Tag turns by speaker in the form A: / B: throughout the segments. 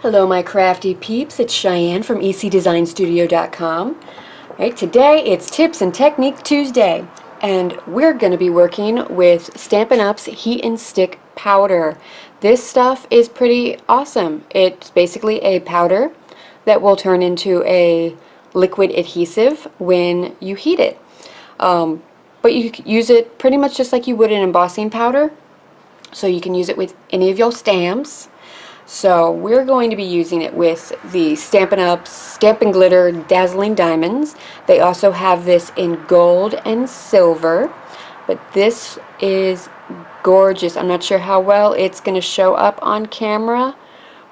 A: Hello my crafty peeps, it's Cheyenne from ecdesignstudio.com. Right, today it's Tips and Technique Tuesday, and we're going to be working with Stampin' Up's Heat and Stick powder. This stuff is pretty awesome. It's basically a powder that will turn into a liquid adhesive when you heat it. But you can use it pretty much just like you would an embossing powder, so you can use it with any of your stamps. So we're going to be using it with the Stampin' Up Stampin' Glitter Dazzling Diamonds. They also have this in gold and silver, but this is gorgeous. I'm not sure how well it's going to show up on camera,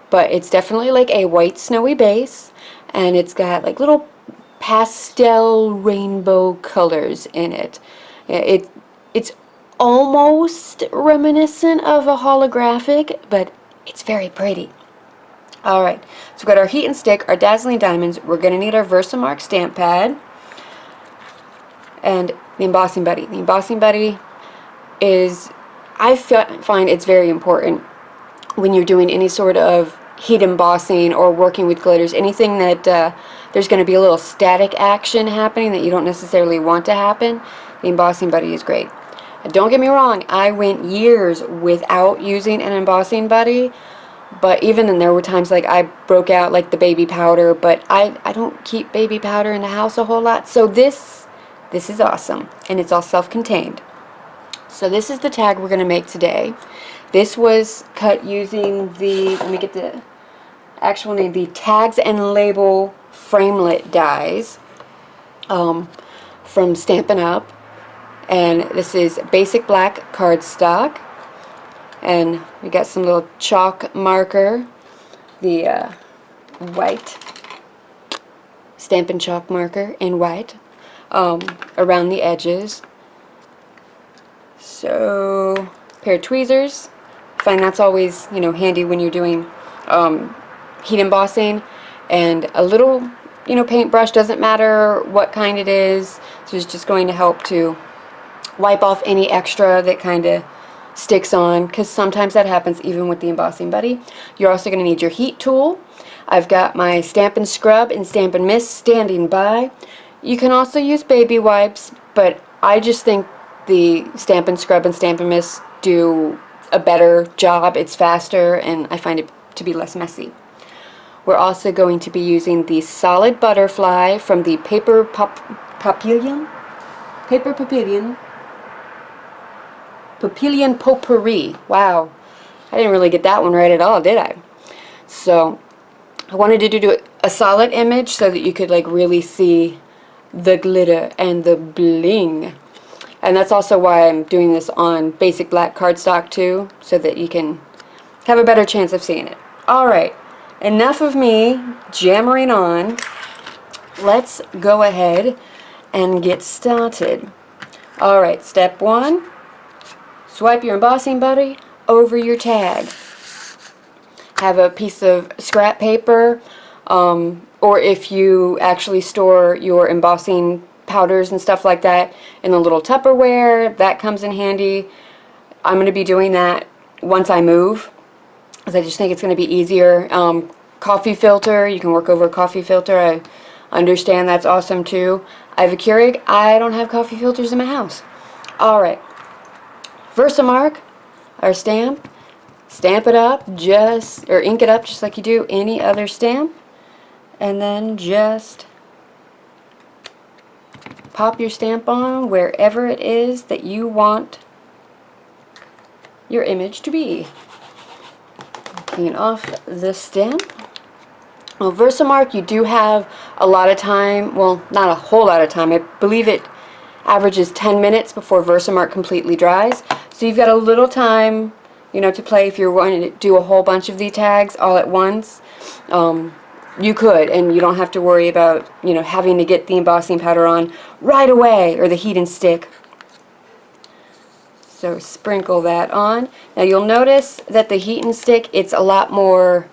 A: but it's definitely like a white snowy base, and it's got like little pastel rainbow colors in it. It's almost reminiscent of a holographic, but it's very pretty. Alright, so we've got our heat and stick, our dazzling diamonds. We're going to need our Versamark stamp pad and the embossing buddy. The embossing buddy is, I find it's very important when you're doing any sort of heat embossing or working with glitters, anything that there's going to be a little static action happening that you don't necessarily want to happen. The embossing buddy is great. Don't get me wrong, I went years without using an embossing buddy, but even then there were times like I broke out like the baby powder, but I don't keep baby powder in the house a whole lot, so this is awesome, and it's all self-contained. So this is the tag we're going to make today. This was cut using the, let me get the actual name, the Tags and Label Framelit dies from Stampin' Up. And this is basic black cardstock, and we got some little chalk marker, the white Stampin' chalk marker in white around the edges. So pair of tweezers. I find that's always, you know, handy when you're doing heat embossing, and a little, you know, paintbrush. Doesn't matter what kind it is, so it's just going to help to wipe off any extra that kind of sticks on, because sometimes that happens even with the embossing buddy. You're also going to need your heat tool. I've got my Stampin' Scrub and Stampin' Mist standing by. You can also use baby wipes, but I just think the Stampin' Scrub and Stampin' Mist do a better job. It's faster, and I find it to be less messy. We're also going to be using the Solid Butterfly from the Paper Papillon Potpourri. Wow, I didn't really get that one right at all, did I? So I wanted to do a solid image so that you could like really see the glitter and the bling. And that's also why I'm doing this on basic black cardstock too, so that you can have a better chance of seeing it. Alright, enough of me jammering on. Let's go ahead and get started. Alright, step one. Swipe your embossing buddy over your tag. Have a piece of scrap paper, or if you actually store your embossing powders and stuff like that in a little Tupperware, that comes in handy. I'm going to be doing that once I move, because I just think it's going to be easier. Coffee filter, you can work over a coffee filter. I understand that's awesome too. I have a Keurig. I don't have coffee filters in my house. Alright. Versamark, our stamp, stamp it up, or ink it up just like you do any other stamp, and then just pop your stamp on wherever it is that you want your image to be. Clean off the stamp. Well, Versamark, you do have a lot of time, well, not a whole lot of time. I believe it averages 10 minutes before Versamark completely dries. So you've got a little time, you know, to play if you're wanting to do a whole bunch of these tags all at once. You could, and you don't have to worry about, you know, having to get the embossing powder on right away, or the heat and stick. So sprinkle that on. Now you'll notice that the heat and stick, it's a lot more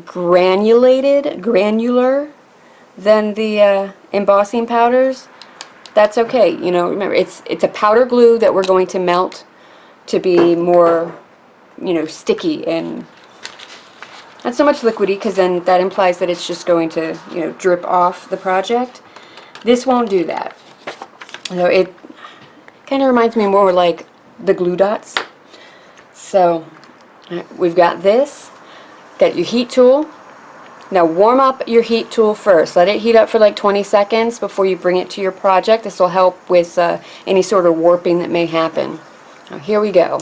A: granular than the embossing powders. That's okay, you know, remember it's a powder glue that we're going to melt to be more, you know, sticky and Not so much liquidy, because then that implies that it's just going to, you know, drip off the project. This won't do that. So it kind of reminds me more like the glue dots. So we've got this. Got your heat tool. Now warm up your heat tool first. Let it heat up for like 20 seconds before you bring it to your project. This will help with any sort of warping that may happen. Now here we go.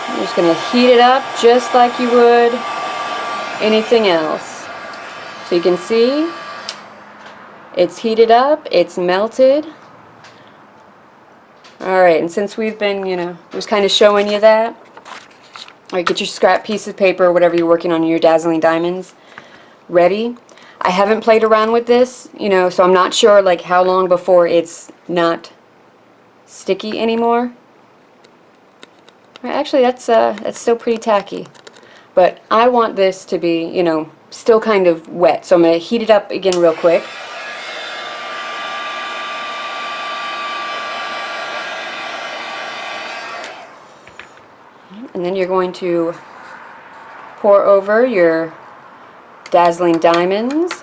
A: I'm just going to heat it up just like you would anything else. So you can see it's heated up, it's melted. Alright, and since we've been, you know, just kind of showing you that, alright, get your scrap piece of paper or whatever you're working on, your dazzling diamonds ready. I haven't played around with this, you know, so I'm not sure like how long before it's not sticky anymore. Actually, that's still pretty tacky. But I want this to be, you know, still kind of wet. So I'm going to heat it up again real quick. And then you're going to pour over your dazzling diamonds.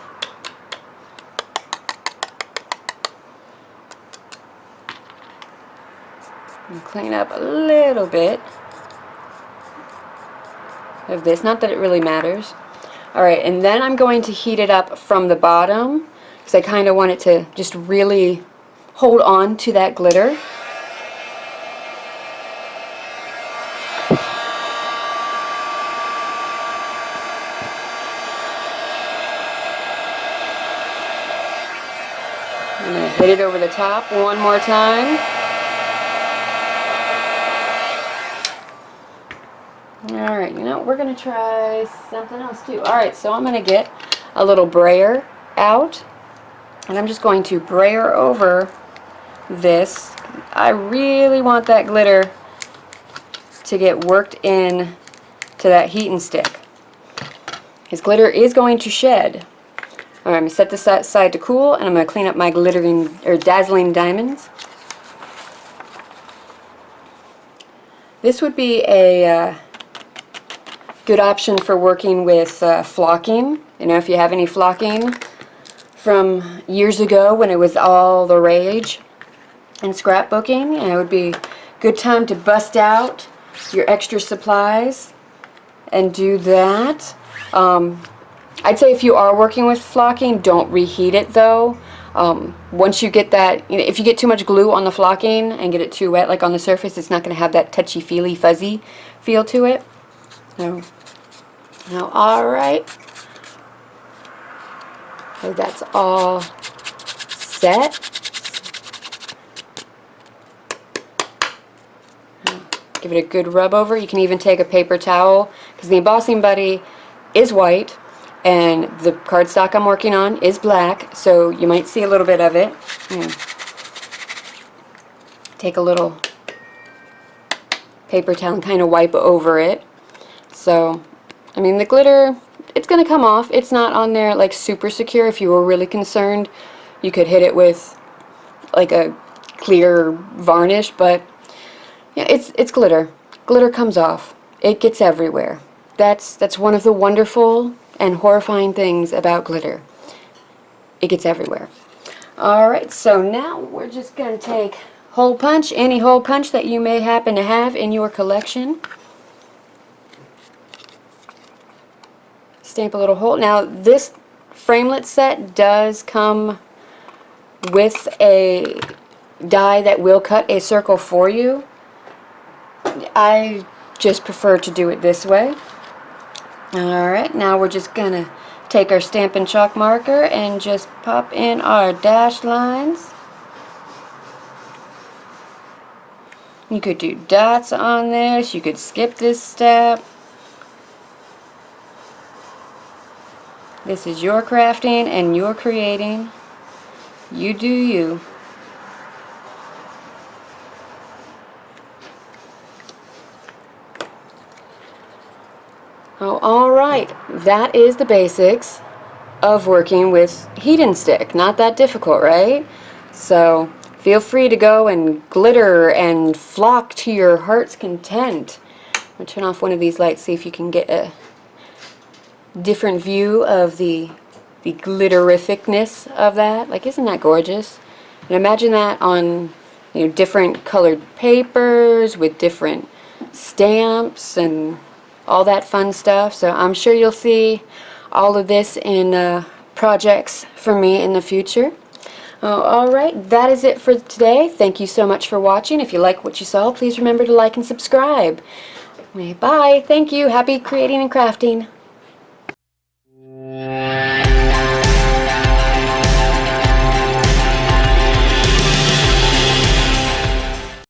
A: And clean up a little bit of this. Not that it really matters. Alright, and then I'm going to heat it up from the bottom because I kind of want it to just really hold on to that glitter. I'm going to hit it over the top one more time. Alright, you know, we're going to try something else too. Alright, so I'm going to get a little brayer out, and I'm just going to brayer over this. I really want that glitter to get worked in to that heat and stick. His glitter is going to shed. Alright, I'm going to set this aside to cool, and I'm going to clean up my glittering, or dazzling diamonds. This would be a good option for working with flocking. You know, if you have any flocking from years ago when it was all the rage in scrapbooking, it would be a good time to bust out your extra supplies and do that. I'd say if you are working with flocking, don't reheat it though. Once you get that, you know, if you get too much glue on the flocking and get it too wet, like on the surface, it's not going to have that touchy-feely, fuzzy feel to it. So, now, alright. So that's all set. Give it a good rub over. You can even take a paper towel, because the embossing buddy is white and the cardstock I'm working on is black, so you might see a little bit of it. Take a little paper towel and kind of wipe over it. So, I mean, the glitter, it's going to come off. It's not on there like super secure. If you were really concerned, you could hit it with like a clear varnish, but yeah, it's glitter. Glitter comes off. It gets everywhere. That's one of the wonderful and horrifying things about glitter. It gets everywhere. Alright, so now we're just going to take hole punch, any hole punch that you may happen to have in your collection. Stamp a little hole. Now this framelit set does come with a die that will cut a circle for you. I just prefer to do it this way. Alright, now we're just going to take our Stampin' Chalk marker and just pop in our dashed lines. You could do dots on this, you could skip this step. This is your crafting and your creating. You do you. Oh, alright, that is the basics of working with heat and stick. Not that difficult, right? So feel free to go and glitter and flock to your heart's content. I'm going to turn off one of these lights, see if you can get a different view of the glitterificness of that. Like, isn't that gorgeous? And imagine that on, you know, different colored papers with different stamps and all that fun stuff. So I'm sure you'll see all of this in projects for me in the future. Alright, that is it for today. Thank you so much for watching. If you like what you saw, please remember to like and subscribe. Bye. Thank you. Happy creating and crafting.